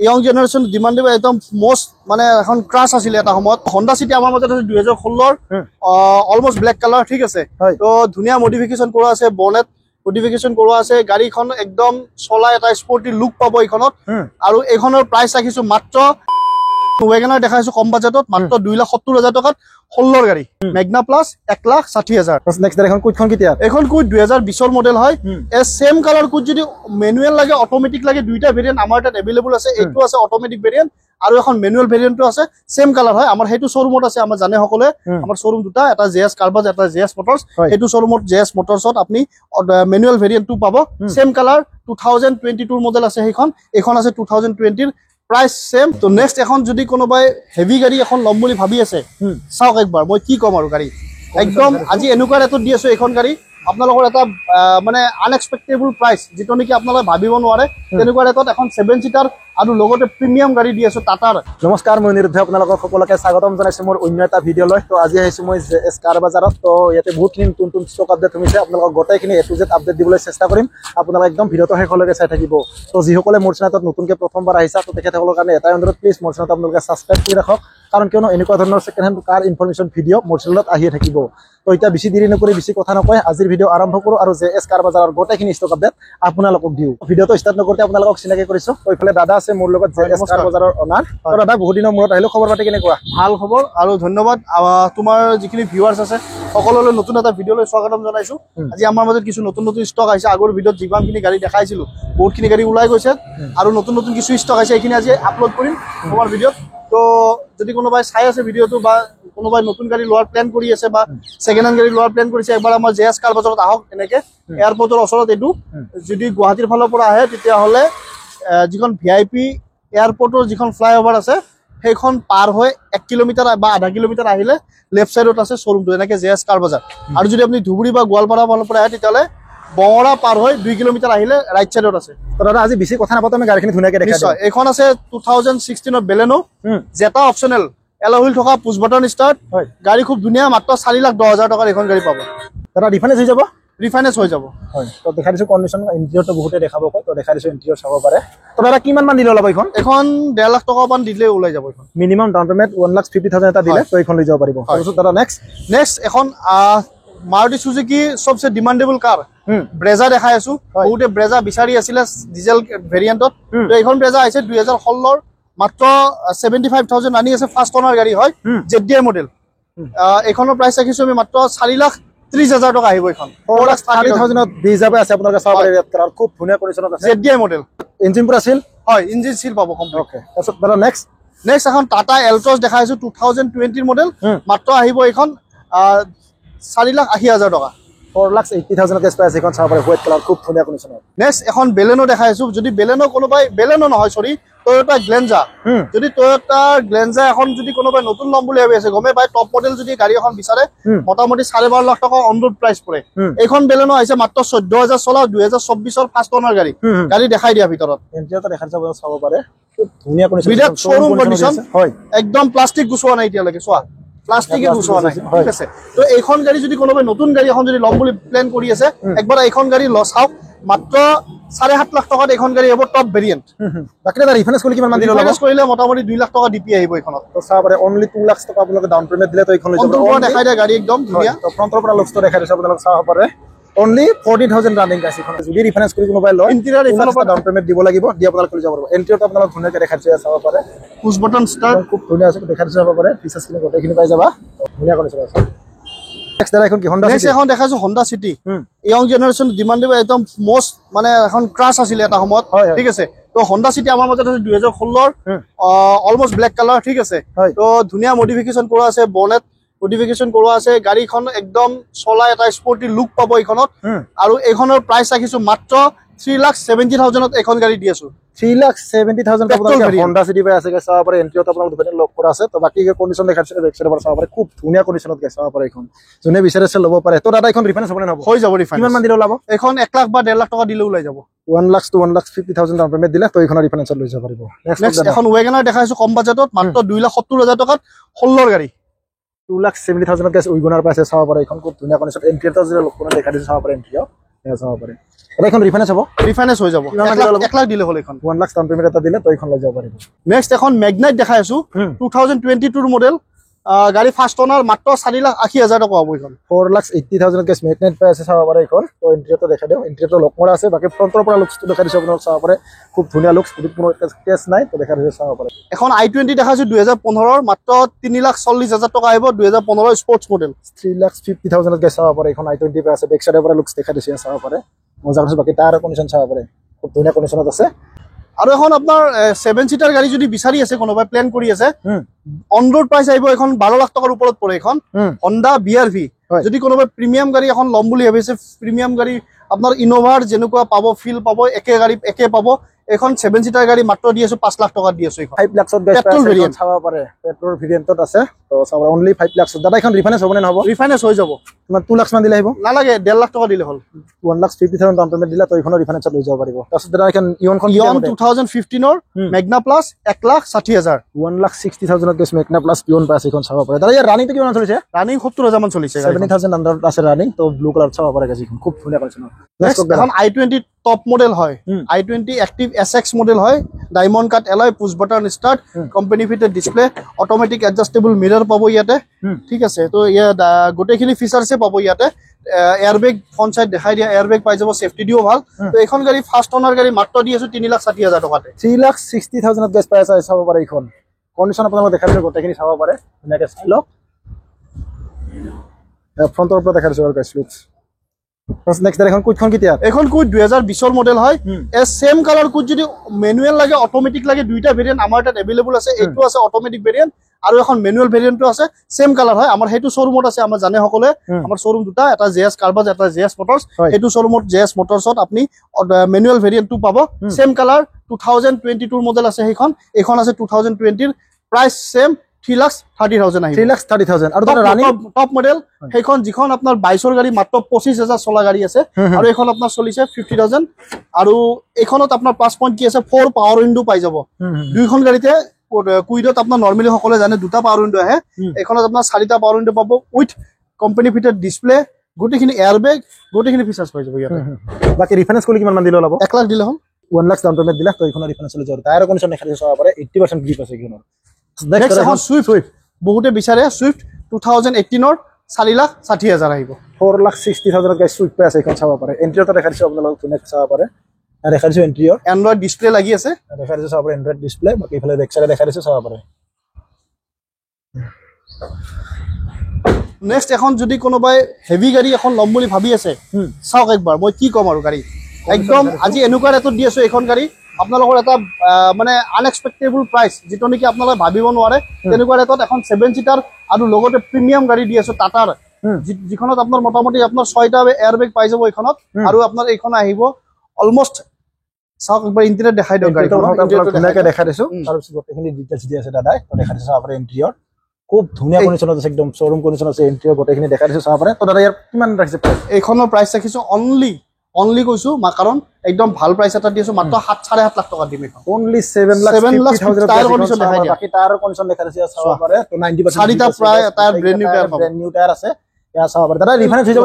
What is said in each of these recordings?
young generation demandable একদম most মানে এখন ক্ৰাছ আছিলে এটা সময়ত হন্ডা সিটি আমাৰ মাজত আছে 2016 অলমোস্ট ব্লেক কালাৰ ঠিক আছে তো ধুনীয়া মডিফিকেশ্যন কৰা আছে বনেট মডিফিকেশ্যন কৰা আছে গাড়ীখন একদম চলা এটা স্পৰ্টি লুক পাব এইখনত আৰু এইখনৰ প্ৰাইস ৰাখিছো মাত্ৰ ওয়েগনাৰ দেখাইছো কম বাজেটত মাত্ৰ 2,70,000 টকাত 16 গাড়ী মেগনা প্লাস 1,60,000 নেক্সট এখন কুইটখন কিতিয়া এখন কুইট 2020 ৰ মডেল হয় এ সেম কালাৰ কুইট যদি ম্যানুয়াল লাগে অটোমেটিক লাগে দুইটা ভেৰিয়েন্ট আমাৰ তাত अवेलेबल আছে এইটো আছে অটোমেটিক ভেৰিয়েন্ট আৰু এখন ম্যানুয়াল ভেৰিয়েন্টটো আছে সেম কালাৰ হয় আমাৰ হেতু শ্বৰুমত আছে আমাৰ জানে সকলে আমাৰ শ্বৰুম দুটা এটা জেএছ কাৰ্বাজ এটা জেএছ মটৰছ হেতু শ্বৰুমত জেএছ মটৰছত আপুনি ম্যানুয়াল ভেৰিয়েন্টটো পাব সেম কালাৰ 2022 মডেল আছে এইখন আছে 2020 ৰ प्राइस सेम तो नेक्स्ट এখন যদি কোনোবাই হেভি গাড়ী এখন লম বুলি ভাবি আছে চাওক একবাৰ মই কি কম আৰু গাড়ী একদম আজি এনেকুৱা ৰেটত দি আছো এখন গাড়ী আপোনালোকৰ এটা মানে আনএক্সপেক্টেবল প্ৰাইস যেটো নেকি আপোনালোকে ভাবিব নোৱাৰে তেনেকুৱা ৰেটত এখন 7 সিটাৰ আৰু লগতে প্ৰিমিয়াম গাড়ী দি আছো টাটাৰ নমস্কাৰ মই নিৰুদ্ধ আপোনালোকক সকলোকে স্বাগতম জনাইছো মোৰ অন্য এটা ভিডিঅ লৈ তো আজি আহিছো মই এস কাৰ বাজাৰত তো ইয়াতে বহুতখিনি নতুন ষ্টক আপডেট হৈছে আপোনালোকক গোটেইখিনি এ টু জেড আপডেট দিবলৈ চেষ্টা কৰিম আপোনালোক একদম ভিডিঅটো শেষলৈকে চাই থাকিব তো যিসকলে মোৰ চেনেলত নতুনকৈ প্ৰথমবাৰ আহিছা তো তেখেতসকলৰ কাৰণে এটাই অনুৰোধ প্লিজ মোৰ চেনেলটো আপোনালোকে সাবস্ক্ৰাইব কৰি ৰাখক কাৰণ কিয়নো এনেকুৱা ধৰণৰ second hand car information video মোৰ চেনেলত আহিয়ে থাকিব তো এটা বেছি দেৰি নকৰি বেছি কথা নকয় আজিৰ ভিডিঅ আৰম্ভ কৰো আৰু জে এস কাৰ বাজাৰৰ গোটেইখিনি ষ্টক আপডেট আপোনালোকক দিও ভিডিঅটো ষ্টাৰ্ট নকৰতে আপোনালোকক চিনাকি কৰিছো তো ইফালে দাদা আছে মোৰ লগত জে এস কাৰ বাজাৰৰ অনাৰ তো দাদা বহুত দিনৰ মূৰত আহিলো খবৰ পাতি কেনেকুৱা ভাল খবৰ আৰু ধন্যবাদ তোমাৰ যিখিনি ভিউয়াৰ্স আছে সকলোলৈ নতুন এটা ভিডিঅলৈ স্বাগতম জনাইছো আজি আমাৰ মাজত কিছু নতুন ষ্টক আহিছে আগৰ ভিডিঅত যিমানখিনি গাড়ী দেখাইছিলো বহুতখিনি গাড়ী ওলাই গৈছে আৰু নতুন কিছু ষ্টক আহিছে এইখিনি আজি আপলোড কৰিম তোমাৰ ভিডিঅত তো যদি কোনোবাই চাই আছে ভিডিঅটো বা কোনোবাই নতুন গাড়ী লোৱাৰ প্ল্যান কৰি আছে বা সেকেন্ড হ্যান্ড গাড়ী লোৱাৰ প্ল্যান কৰিছে একবাৰ আমাৰ জেএস কাৰ বাজাৰত আহক এনেকে এয়াৰপৰ্টৰ ওচৰত এটো যদি গুৱাহাটীৰ ফালৰ পৰা আহে তেতিয়া হলে যিখন ভিআইপি এয়াৰপৰ্টৰ যিখন ফ্লাইওভাৰ আছে সেইখন পাৰ হৈ 1 কিলোমিটাৰ বা আধা কিলোমিটাৰ আহিলে লেফট সাইডত আছে শ্বৰুমটো এনেকে জেএস কাৰ বাজাৰ আৰু যদি আপুনি ধুবুৰী বা গোৱালপাৰা ফালৰ পৰা আহে তেতিয়া হলে বঙৰা পাৰ হৈ 2 কিলোমিটাৰ আহিলে ৰাইট সাইডত আছে তো দাদা আজি বেছি কথা নাপাতো আমি গাড়ীখিনি ধুনীয়াকৈ দেখাই দিম এইখন আছে 2016 ৰ বেলেনো জেটা অপচনেল এলহুইল থকা পুশ বাটন স্টাৰ্ট গাড়ী খুব ধুনীয়া মাত্ৰ 4,10,000 টকাৰ এখন গাড়ী পাব দাদা ৰিফাইনেন্স হৈ যাব ৰিফাইনেন্স হৈ যাব হয় তো দেখাই দিছো কন্ডিশন ইন্টেৰিয়ৰটো বহুতে দেখাব কয় তো দেখাই দিছো ইন্টেৰিয়ৰ চাব পাৰে তো দাদা কিমান মান দিলে ওলাব এখন 1.5 লাখ টকা মান দিলে ওলাই যাব এখন মিনিমাম ডাউন পেমেন্ট 1,50,000 এটা দিলে তো এখন লৈ যাব পাৰিব তাৰপিছত দাদা নেক্সট এখন মাৰুতি সুজুকি সবচে ডিমান্ডেবল কাৰ ব্ৰেজা দেখাই আছো বহুতে ব্ৰেজা বিচাৰি আছিল ডিজেল ভেৰিয়েন্টত তো এখন ব্ৰেজা আছে 2016 ৰ মাত্ৰ 75,000 আনি আছে ফাৰ্স্ট ওনাৰ গাড়ী হয় জেডিআই মডেল এখনৰ প্ৰাইস ৰাখিছো আমি মাত্ৰ 4,30,000 টকা আহিব এখন 4,30,000 দি যাবে আছে আপোনালোকে চাব পাৰে আৰু খুব ধুনীয়া কন্ডিশনত আছে জেডিআই মডেল ইঞ্জিন পুৰা আছিল হয় ইঞ্জিন সিল পাব কমপ্লিট ওকে তাৰপিছত দাদা নেক্সট এখন টাটা এলট্ৰছ দেখাইছো 2020 মডেল মাত্ৰ আহিব এখন 4,80,000 টকা 4,80,000 কেছ প্ৰাইস এখন চাব পাৰে হোৱাইট কালাৰ খুব ধুনীয়া কন্ডিশনত নেক্সট এখন বেলেনো দেখাইছো যদি বেলেনো কোনোবাই বেলেনো নহয় সৰি টয়োটা গ্লেঞ্জা যদি টয়োটা গ্লেঞ্জা এখন যদি কোনোবাই নতুন লম বুলি ভাবি আছে গমে পাই টপ মডেল যদি গাড়ী এখন বিচাৰে মোটামুটি 12.5 লাখ টকা অন ৰোড প্ৰাইস পৰে এখন বেলেনো আহিছে মাত্ৰ 14,000 চলা 2024 ৰ ফাৰ্স্ট ওনাৰ গাড়ী দেখাই দিয়া ভিতৰত ইন্টেৰিয়ৰটো দেখাই চাব পাৰে খুব ধুনীয়া কন্ডিশন বিৰাট শ্বৰুম কন্ডিশন হয় একদম প্লাষ্টিক গুছোৱা নাই এতিয়ালৈকে চোৱা প্লাষ্টিকে গুছোৱা নাই ঠিক আছে তো এইখন গাড়ী যদি কোনোবাই নতুন গাড়ী এখন যদি লম বুলি প্ল্যান কৰি আছে একবাৰ এইখন গাড়ী লছ হাওক মাত্ৰ 7.5 লাখ টকাত এখন গাড়ী হ'ব টপ ভেৰিয়েন্ট বাকি এটা ৰিফাইনেন্স কৰি কিমান মান দিলে ৰিফাইনেন্স কৰিলে মোটামুটি 2 লাখ টকা ডিপি আহিব এইখনত তো চাব পাৰে অনলি 2 লাখ টকা আপোনালোকে ডাউন পেমেন্ট দিলে তো এইখন লৈ যাব দেখাই দিয়া গাড়ী একদম ধুনীয়া তো ফ্ৰন্টৰ পৰা লুকটো দেখাই দিছো আপোনালোকে চাব পাৰে অনলি 14,000 ৰানিং গাড়ী এখন যদি ৰিফাইনেন্স কৰি কোনোবাই লয় ইন্টেৰিয়ৰ ইফালৰ পৰা ডাউন পেমেন্ট দিব লাগিব দি আপোনালোকে লৈ যাব পাৰিব ইন্টেৰিয়ৰটো আপোনালোকে ধুনীয়াকৈ দেখাই দিছো চাব পাৰে পুশ বাটন ষ্টাৰ্ট খুব ধুনীয়া আছে দেখাই দিছো চাব পাৰে ফিচাৰ্ছখিনি গোটেইখিনি পাই যাবা ধুনীয়া কন্ডিশন আছে নেক্সট দাদা এখন কি হন্ডা নেক্সট এখন দেখাইছো হন্ডা সিটি ইয়ং জেনারেশন ডিমান্ডেবল একদম মোষ্ট মানে এখন ক্ৰাছ আছিলে এটা সময়ত ঠিক আছে তো হন্ডা সিটি আমাৰ মাজত আছে 2016 অলমোস্ট ব্লেক কালাৰ ঠিক আছে তো ধুনীয়া মডিফিকেশ্যন কৰা আছে বনেট মডিফিকেশ্যন কৰা আছে গাড়ীখন একদম চলা এটা স্পৰ্টি লুক পাব এইখনত আৰু এইখনৰ প্ৰাইস ৰাখিছো মাত্ৰ 3,70,000 এখন গাড়ী দি আছো 3,70,000 আপোনালোকে হন্ডা সিটি পাই আছে চাব পাৰে এন্ট্ৰিত আপোনালোকে দুখানে লক কৰা আছে তো বাকি কন্ডিশন দেখাইছে বেক সাইডৰ পৰা চাব পাৰে খুব ধুনীয়া কন্ডিশনত চাব পাৰে এখন যোনে বিচাৰিছে ল'ব পাৰে তো দাদা এখন ৰিফাইনেন্স হ'ব নে নহ'ব হৈ যাব ৰিফাইনেন্স কিমান মান দিলে ওলাব এখন 1 লাখ বা 1.5 লাখ টকা দিলে ওলাই যাব 1 লাখ to 1,50,000 ডাউন পেমেন্ট দিলে তো এইখন ৰিফাইনেন্সত লৈ যাব পাৰিব নেক্সট এখন ওয়েগনাৰ দেখাইছো কম বাজেটত মাত্ৰ 2,70,000 টকাত 16 গাড়ী 2,70,000 কেছ উইগনাৰ পাইছে চাব পাৰে এখন খুব ধুনীয়া কন্ডিশন এন্ট্ৰিটো যদি লক কৰা দেখাই দিছে চাব পাৰে এন্ট্ৰিও এয়া চাব পাৰে এটা এখন ৰিফাইনেন্স হ'ব ৰিফাইনেন্স হৈ যাব 1 লাখ দিলে হ'ল এখন 1 লাখ ডাউন পেমেন্ট এটা দিলে তো এইখন লৈ যাব পাৰিব নেক্সট এখন ম্যাগনাইট দেখাই আছো 2022 মডেল গাড়ী ফাৰ্ষ্ট ওনাৰ মাত্ৰ 4,80,000 টকা হ'ব এখন 4,80,000 কেছ ম্যাগনেট পাই আছে চাব পাৰে এইখন তো ইন্টেৰিয়ৰটো দেখাই দিও ইন্টেৰিয়ৰটো লক মৰা আছে বাকি ফ্ৰণ্টৰ পৰা লুকছটো দেখাই দিছো আপোনালোক চাব পাৰে খুব ধুনীয়া লুকছ কোনো কেছ নাই তো দেখাই দিছো চাব পাৰে এখন i20 দেখাইছো 2015 ৰ মাত্ৰ 3,40,000 টকা আহিব 2015 স্পৰ্টছ মডেল 3,50,000 কেছ চাব পাৰে এখন i20 পাই আছে বেক সাইডৰ পৰা লুকছ দেখাই দিছো চাব পাৰে মজা আছে বাকি টায়াৰ কণ্ডিশ্যন চাব পাৰে খুব ধুনীয়া কণ্ডিশ্যনত আছে আৰু এখন আপোনাৰ 7 সিটাৰ গাড়ী যদি বিচাৰি আছে কোনোবাই প্ল্যান কৰি আছে অন ৰোড প্ৰাইস আহিব এখন 12 লাখ টকাৰ ওপৰত পৰে এখন Honda BR-V যদি কোনোবাই প্ৰিমিয়াম গাড়ী এখন লম বুলি ভাবিছে প্ৰিমিয়াম গাড়ী আপোনাৰ ইনোভাৰ যেনেকুৱা পাব ফিল পাব একে গাড়ী একে পাব এখন 7 সিটাৰ গাড়ী মাত্ৰ দি আছো 5 লাখ টকা দি আছো এখন 5 লাখত গাড়ী পেট্ৰল ভেৰিয়েন্ট চাব পাৰে পেট্ৰল ভেৰিয়েন্টত আছে তো চাব অনলি 5 লাখ দাদা এখন ৰিফাইনেন্স হ'ব নে নহব ৰিফাইনেন্স হৈ যাব তোমাৰ 2 লাখ মান দিলে আহিব নালাগে 1.5 লাখ টকা দিলে হ'ল 1,50,000 ডাউন পেমেন্ট দিলে তো এইখনৰ ৰিফাইনেন্সত লৈ যাব পাৰিব তাৰপিছত দাদা এখন ইয়নখন ইয়ন 2015 ৰ মেগনা প্লাস 1,60,000 1,60,000 কেছ মেগনা প্লাস ইয়ন পাস এখন চাব পাৰে দাদা ইয়াৰ ৰানিংটো কিমান চলিছে ৰানিং 70,000 মান চলিছে 70,000 আন্ডাৰত আছে ৰানিং তো ব্লু কালাৰ চাব পাৰে গাড়ীখন খুব ধুনীয়া কণ্ডিশ্যন এখন i20 টপ মডেল হয় i20 এক্টিভ SX মডেল হয় diamond cut alloy push button start company fitted display automatic adjustable mirror পাবো ইয়াতে ঠিক আছে তো ইয়া গোটেইখিনি ফিচাৰছে পাবো ইয়াতে এয়ারব্যাগ ফ্রন্ট সাইড দেখাই দিয়া এয়ারব্যাগ পাই যাব সেফটি দিও ভাল তো এখন গাড়ী ফার্স্ট ওনার গাড়ী মাত্ৰ দি আছো 3,60,000 টকাতে 3,60,000 গেছ পাই আছে চাব পাৰে এইখন কণ্ডিশ্যন আপোনালোকে দেখাই দিলে গোটেইখিনি চাব পাৰে ধুনীয়াকৈ চাই লওক ফ্ৰণ্টৰ পৰা দেখাই দিছো আৰু গাইছ লুকছ নেক্সট এখন কুইটখন কেতিয়া এখন কুইট 2020 ৰ মডেল হয় এ সেম কালাৰ কুইট যদি ম্যানুয়াল লাগে অটোমেটিক লাগে দুইটা ভেৰিয়েন্ট আমাৰ তাত अवेलेबल আছে এইটো আছে অটোমেটিক ভেৰিয়েন্ট আৰু এখন ম্যানুয়াল ভেৰিয়েন্টটো আছে সেম কালাৰ হয় আমাৰ হেতু শোৰুমত আছে আমাৰ জানে সকলে আমাৰ শোরুম দুটা এটা জেএস কারবাজ এটা জেএস মোটরস হেতু শোরুমত জেএস মোটরসত আপনি ম্যানুয়াল ভেরিয়েন্টটো পাব সেম কালার 2022 মডেল আছে সেইখন এখন আছে 2020 ৰ প্ৰাইস সেম 3,30,000 আহিব 3,30,000 আৰু তাৰ ৰানিং টপ মডেল সেইখন যিখন আপোনাৰ 22 ৰ গাড়ী মাত্ৰ 25,000 চলা গাড়ী আছে আৰু এখন আপোনাৰ চলিছে 50,000 আৰু এখনত আপোনাৰ প্লাস পইণ্ট কি আছে 4 পাৱাৰ উইন্ডো পাই যাব দুইখন গাড়ীতে কুইডত আপোনাৰ নৰমালি সকলে জানে দুটা পাৱাৰ উইন্ডো আহে এখনত আপোনাৰ 4টা পাৱাৰ উইন্ডো পাব উইথ কোম্পানি ফিটেড ডিসপ্লে গোটেইখিনি এয়াৰব্যাগ গোটেইখিনি ফিচাৰ্ছ পাই যাব ইয়াতে বাকি ৰিফাইনেন্স কৰি কিমান মান দিলে ওলাব 1 লাখ দিলে হ'ল 1 লাখ ডাউন পেমেন্ট দিলে তো এইখনৰ ৰিফাইনেন্স লৈ যাব টায়াৰ কণ্ডিশ্যন দেখাই দিছো চাব পাৰে 80% গ্ৰিপ আছে এইখনৰ নেক্সট এখন সুইফট বহুতে বিচাৰে সুইফট 2018 ৰ 4,60,000 আহিব 4,60,000 গাইছ সুইফট পাই আছে এইখন চাব পাৰে ইন্টেৰিয়ৰটো দেখাই দিছো আপোনালোক ধুনীয়াকৈ চাব পাৰে দেখাই দিছো ইন্টেৰিয়ৰ এন্ড্ৰইড ডিসপ্লে লাগি আছে দেখাই দিছো চাব পাৰে এন্ড্ৰইড ডিসপ্লে বাকি ইফালে বেক সাইডে দেখাই দিছো চাব পাৰে নেক্সট এখন যদি কোনোবাই হেভি গাড়ী এখন লম বুলি ভাবি আছে চাওক একবাৰ মই কি কম আৰু গাড়ী একদম আজি এনেকুৱা ৰেটত দি আছো এখন গাড়ী আপোনালোকৰ এটা মানে আনএক্সপেক্টেবল প্ৰাইস যেটো নেকি আপোনালোকে ভাবিব নোৱাৰে তেনেকুৱা ৰেটত এখন 7 সিটাৰ আৰু লগতে প্ৰিমিয়াম গাড়ী দি আছো টাটাৰ যিখনত আপোনাৰ মোটামুটি আপোনাৰ 6টা এয়াৰবেগ পাই যাব এইখনত আৰু আপোনাৰ এইখন আহিব অলমোস্ট চাওক একবাৰ ইন্টেৰিয়ৰ দেখাই দিও গাড়ীখন ধুনীয়াকৈ দেখাই দিছো আৰু গোটেইখিনি ডিটেইলছ দি আছে দাদাই তো দেখাই দিছো আপোনাৰ ইন্টেৰিয়ৰ খুব ধুনীয়া কণ্ডিশ্যনত আছে একদম শোৰুম কণ্ডিশ্যন আছে ইন্টেৰিয়ৰ গোটেইখিনি দেখাই দিছো চাব পাৰে তো দাদা ইয়াৰ কিমান ৰাখিছে এইখনৰ প্ৰাইস ৰাখিছো অনলি কৈছো কাৰণ একদম ভাল প্ৰাইস এটা দিছো মাত্ৰ 7.5 লাখ টকা দিম এখন অনলি 7,50,000 টায়াৰ কণ্ডিশ্যন দেখাই দিয়া বাকি টায়াৰ কণ্ডিশ্যন দেখাই দিছে চাব পাৰে তো 90% চাৰিটা প্ৰায় টায়াৰ ব্ৰেণ্ড নিউ টায়াৰ আছে ইয়া চাব পাৰে দাদা ৰিফাইনেন্স হৈ যাব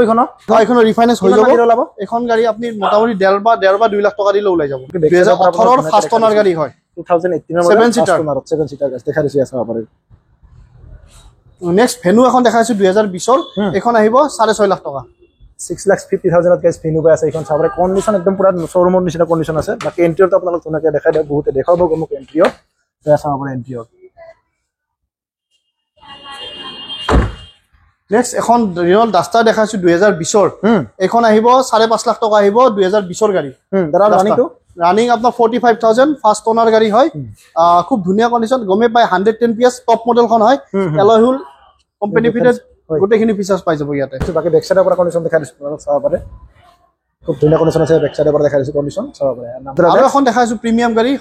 এইখনৰ ৰিফাইনেন্স হৈ যাব এখন গাড়ী আপনি মোটামুটি 1.5 বা 2 লাখ টকা দিলে ওলাই যাব 2018 ৰ ফাৰ্ষ্ট ওনাৰ গাড়ী হয় 2018 ৰ 7 সিটাৰ গাড়ী দেখাই দিছে চাব পাৰে নেক্সট ভেনু এখন দেখাইছো 2020 ৰ এখন আহিব 6.5 লাখ টকা 6,50,000 গাইছ ভেনু পাই আছে এখন চাব পাৰে কণ্ডিশ্যন একদম পুৰা শোৰুমৰ নিচিনা কণ্ডিশ্যন আছে বাকি ইন্টেৰিয়ৰটো আপোনালোক ধুনীয়াকৈ দেখাই দিও বহুতে দেখাব মোক ইন্টেৰিয়ৰ এয়া চাব পাৰে ইন্টেৰিয়ৰ নেক্সট এখন ৰিনল্ট ডাস্টাৰ দেখাইছো 2020 ৰ এখন আহিব 5.5 লাখ টকা আহিব 2020 ৰ গাড়ী দাদা রানিং আপনার 45,000 ফার্স্ট ওনার গাড়ি হয় খুব ধুনিয়া কন্ডিশন গমে পাই 110 PS টপ মডেলখন হয় এলয় হুইল কোম্পানি ফিটেড গোটেইখিনি ফিচার্স পাই যাব ইয়াতে বাকি বেক সাইডৰ পৰা কন্ডিশন দেখাই দিছো চাব পাৰে খুব ধুনীয়া কন্ডিশন আছে বেক সাইডৰ পৰা দেখাই দিছো কন্ডিশন চাব পাৰে আৰু এখন দেখাইছো প্ৰিমিয়াম গাড়ী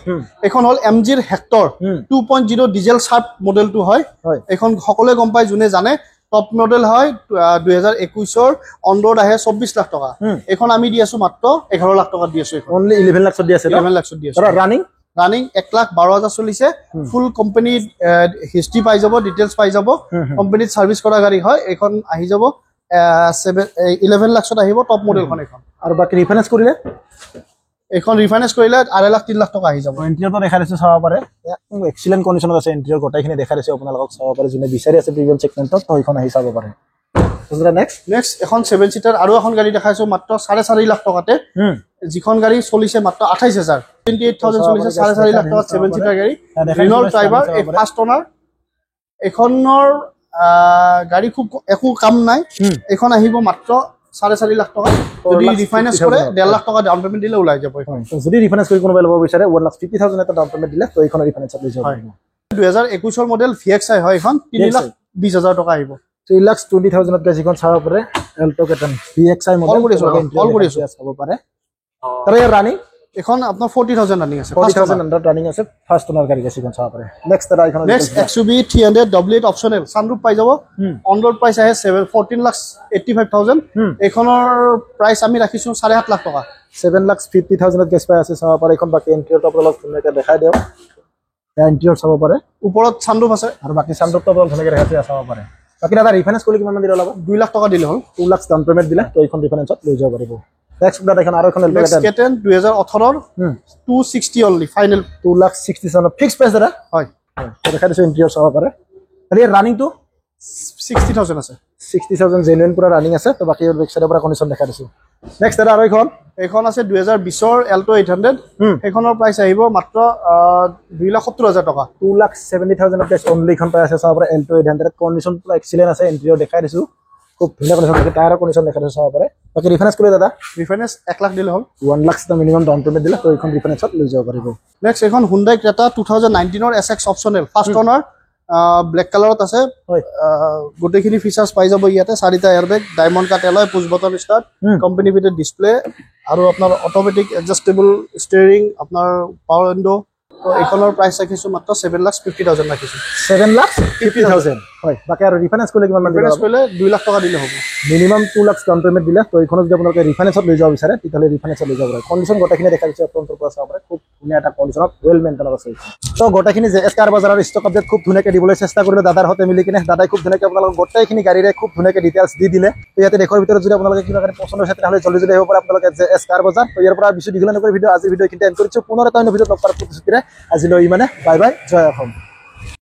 এখন হল MG ৰ হেক্টৰ 2.0 ডিজেল শাৰ্প মডেলটো হয় এখন সকলোৱে গম পাই জুনে জানে টপ মডেল হয় 2021 ৰ অন ৰোড আহে 24 লাখ টকা এখন আমি দি আছো মাত্ৰ 11 লাখ টকা দি আছো অনলি 11 লাখ দি আছে 11 লাখ দি আছে রানিং 1,12,000 চলিছে ফুল কোম্পানি হিস্ট্রি পাই যাব ডিটেইলস পাই যাব কোম্পানিত সার্ভিস কৰা গাড়ী হয় এখন আহি যাব 11 লাখত আহিব টপ মডেলখন এখন আৰু বাকি ৰিফাইনেন্স কৰিলে এখন ৰিফাইনেন্স কৰিলে 2.5 লাখ 3 লাখ টকা আহি যাব ইন্টেৰিয়ৰটো দেখাই দিছো চাব পাৰে একদম এক্সিলেন্ট কণ্ডিশ্যনত আছে ইন্টেৰিয়ৰ গোটেইখিনি দেখাই দিছো আপোনালোকক চাব পাৰে যোনে বিচাৰি আছে প্ৰিমিয়াম সেগমেন্টত তো এইখন আহি চাব পাৰে বুজিলা নেক্সট এখন 7 সিটাৰ আৰু এখন গাড়ী দেখাইছো মাত্ৰ 4.5 লাখ টকাতে যিখন গাড়ী চলিছে মাত্ৰ 28000 28000 চলিছে 4.5 লাখ টকা 7 সিটাৰ গাড়ী ৰিনল্ট ড্ৰাইভাৰ এই ফাৰ্ষ্ট ওনাৰ এখনৰ গাড়ী খুব একো কাম নাই এখন আহিব মাত্ৰ 4.5 লাখ টকা যদি ৰিফাইনেন্স কৰে 1.5 লাখ টকা ডাউন পেমেন্ট দিলে ওলাই যাব এখন যদি ৰিফাইনেন্স কৰি কোনোবাই ল'ব বিচাৰে 1,50,000 এটা ডাউন পেমেন্ট দিলে তো এইখন ৰিফাইনেন্সত লৈ যাব 2021 ৰ মডেল VXI হয় এখন 3,20,000 টকা আহিব 3,20,000 ত যিখন চাব পাৰে এল্টো কেটন VXI মডেল কল কৰি আছো চাব পাৰে তাৰ ইয়াৰ ৰানিং এখন আপোনাৰ 40,000 ৰানিং আছে 40,000 আন্ডাৰ ৰানিং আছে ফাৰ্ষ্ট ওনাৰ গাড়ী আছে কোন চাব পাৰে নেক্সট এটা এখন নেক্সট XUV 300 W8 অপচনেল সানৰুফ পাই যাব অন ৰোড প্ৰাইস আহে 14,85,000 এখনৰ প্ৰাইস আমি ৰাখিছো 7.5 লাখ টকা 7,50,000 ত গেছ পাই আছে চাব পাৰে এখন বাকি ইন্টেৰিয়ৰটো আপোনালোক ধুনীয়াকৈ দেখাই দিও এই ইন্টেৰিয়ৰ চাব পাৰে ওপৰত সানৰুফ আছে আৰু বাকি সানৰুফটো আপোনালোক ধুনীয়াকৈ দেখাই চাব পাৰে বাকি এটা ৰিফাইনেন্স কৰিলে কিমান মান দিলে ল'ব 2 লাখ টকা দিলে হ'ল 2 লাখ ডাউন পেমেন্ট দিলে তো এইখন ৰিফাইনেন্সত লৈ যাব পাৰিব নেক্সট ব্লাড এখন আৰু এখন নেক্সট কেটেন 2018 ৰ 260 অনলি ফাইনেল 2,60,000 ফিক্স প্ৰাইস এটা হয় তো দেখাই দিছো ইন্টেৰিয়ৰ চাব পাৰে আৰু এই ৰানিংটো 60,000 আছে 60,000 জেনুইন পুৰা ৰানিং আছে তো বাকি বেক সাইডৰ পৰা কন্ডিশন দেখাই দিছো নেক্সট এটা আৰু এখন আছে 2020 ৰ এল্টো 800 এখনৰ প্ৰাইস আহিব মাত্ৰ 2,70,000 টকা 2,70,000 প্ৰাইস অনলি এখন পাই আছে চাব পাৰে এল্টো 800 কন্ডিশন পুৰা এক্সিলেন্ট আছে ইন্টেৰিয়ৰ দেখাই দিছো খুব ধুনীয়া কন্ডিশন আছে টায়াৰৰ কন্ডিশন দেখাই দিছো চাব পাৰে বাকি ৰিফাইনেন্স কৰিলে দাদা ৰিফাইনেন্স 1 লাখ দিলে হ'ল 1 লাখ টা মিনিমাম ডাউন পেমেন্ট দিলে তো এইখন ৰিফাইনেন্সত লৈ যাব পাৰিব নেক্সট এখন Hyundai Creta 2019 ৰ SX optional first owner black কালাৰত আছে গোটেইখিনি ফিচাৰ্স পাই যাব ইয়াতে চাৰিটা airbag diamond cut alloy push button start company fitted display আৰু আপোনাৰ অটোমেটিক এডজাস্টেবল ষ্টিয়াৰিং আপোনাৰ পাৱাৰ উইন্ডো তো এখনৰ প্ৰাইস ৰাখিছো মাত্ৰ 7,50,000 ৰাখিছো 7,50,000 হয় বাকি আৰু ৰিফাইনেন্স কৰিলে কিমান মান দিলে ৰিফাইনেন্স কৰিলে 2 লাখ টকা দিলে হ'ব মিনিমাম 2 লাখ ডাউন পেমেন্ট দিলে তো এইখনত যদি আপোনালোকে ৰিফাইনেন্সত লৈ যাব বিচাৰে তেতিয়াহ'লে ৰিফাইনেন্সত লৈ যাব পাৰে কন্ডিশন গোটেইখিনি দেখাই দিছো আপোনালোকৰ পৰা চাব পাৰে খুব ধুনীয়া এটা কন্ডিশনত ওয়েল মেইনটেইন আছে তো গোটেইখিনি যে এসকাৰ বাজাৰৰ ষ্টক আপডেট খুব ধুনীয়াকৈ দিবলৈ চেষ্টা কৰিলে দাদাৰ হতে মিলি কিনে দাদাই খুব ধুনীয়াকৈ আপোনালোকক গোটেইখিনি গাড়ীৰে খুব ধুনীয়াকৈ ডিটেইলছ দি দিলে তো ইয়াতে দেখৰ ভিতৰত যদি আপোনালোকে কিবা গাড়ী পছন্দ হৈছে তেতিয়াহ'লে জলদি জলদি আহিব পাৰে আপোনালোকে যে এসকাৰ বাজাৰ তো ইয়াৰ পৰা বেছি দীঘলীয়া নকৰি ভিডিঅ' আজি ভিডিঅ' কিন্তু এণ্ড কৰিছো পুনৰ এটা অন্য ভিডিঅ'ত লগ পাম প্ৰতিশ্ৰুতিৰে আজিলৈ ইমানে বাই বাই জয় অসম